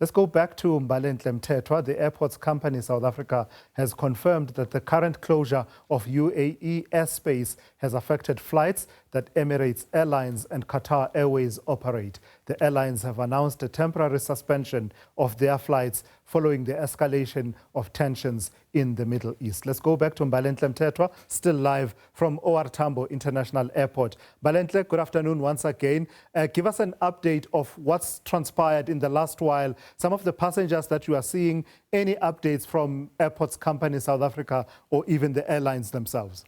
Let's go back to Mbalenhle Mthethwa. The airports company South Africa has confirmed that the current closure of UAE airspace has affected flights that Emirates, Airlines and Qatar Airways operate. The airlines have announced a temporary suspension of their flights following the escalation of tensions in the Middle East. Let's go back to Mbalenhle Mthethwa, still live from OR Tambo International Airport. Mbalenhle, good afternoon once again. Give us an update of what's transpired in the last while, some of the passengers that you are seeing, any updates from airports company South Africa or even the airlines themselves.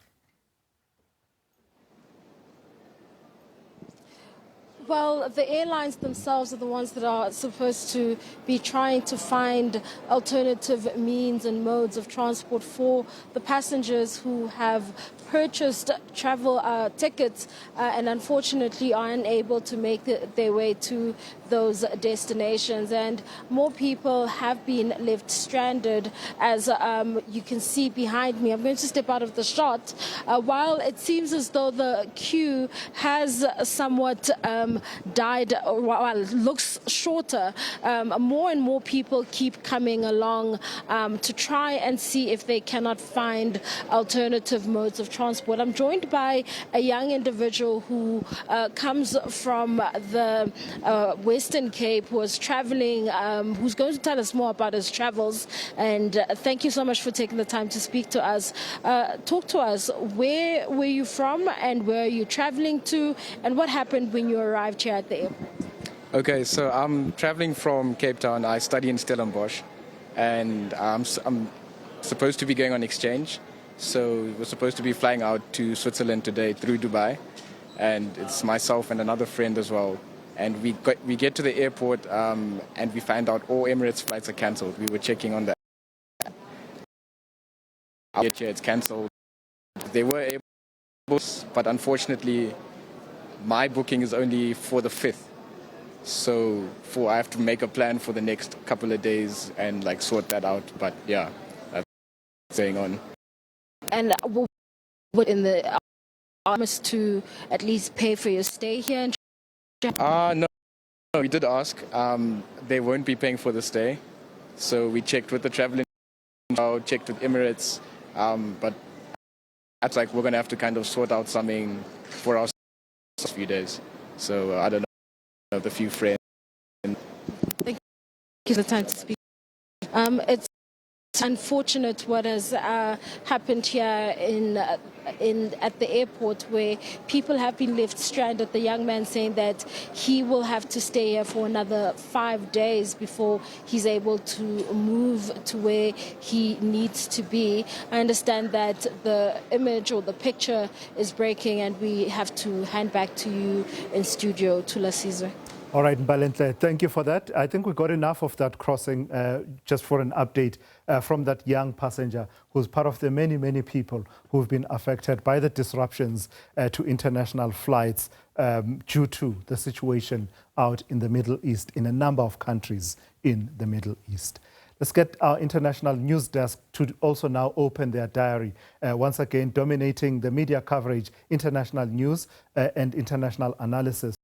Well, the airlines themselves are the ones that are supposed to be trying to find alternative means and modes of transport for the passengers who have purchased travel tickets and unfortunately are unable to make their way to those destinations. And more people have been left stranded, as you can see behind me. I'm going to step out of the shot. While it seems as though the queue has somewhat died, while it looks shorter, more and more people keep coming along to try and see if they cannot find alternative modes of transport. I'm joined by a young individual who comes from the Western Cape, who was traveling, who's going to tell us more about his travels. And thank you so much for taking the time to speak to us. Talk to us. Where were you from and where are you traveling to, and what happened when you arrived here at the airport? Okay, so I'm traveling from Cape Town. I study in Stellenbosch, and I'm supposed to be going on exchange. So we're supposed to be flying out to Switzerland today through Dubai, and it's myself and another friend as well. And we get to the airport and we find out all Emirates flights are cancelled. We were checking on that. It's cancelled. They were able, but unfortunately, my booking is only for the 5th. So I have to make a plan for the next couple of days and sort that out. But yeah, that's what's going on. And what in the promise to at least pay for your stay here? No, we did ask. They won't be paying for the stay. So we checked with the traveling, checked with Emirates, but that's we're going to have to kind of sort out something for us a few days. So I don't know, the few friends. Thank you for the time to speak. It's unfortunate what has happened here at the airport, where people have been left stranded. The young man saying that he will have to stay here for another 5 days before he's able to move to where he needs to be. I understand that the image or the picture is breaking, and we have to hand back to you in studio, Tula Sizwe. All right, Mbalenhle, thank you for that. I think we got enough of that crossing just for an update from that young passenger who's part of the many, many people who've been affected by the disruptions to international flights due to the situation out in the Middle East, in a number of countries in the Middle East. Let's get our international news desk to also now open their diary. Once again, dominating the media coverage, international news and international analysis.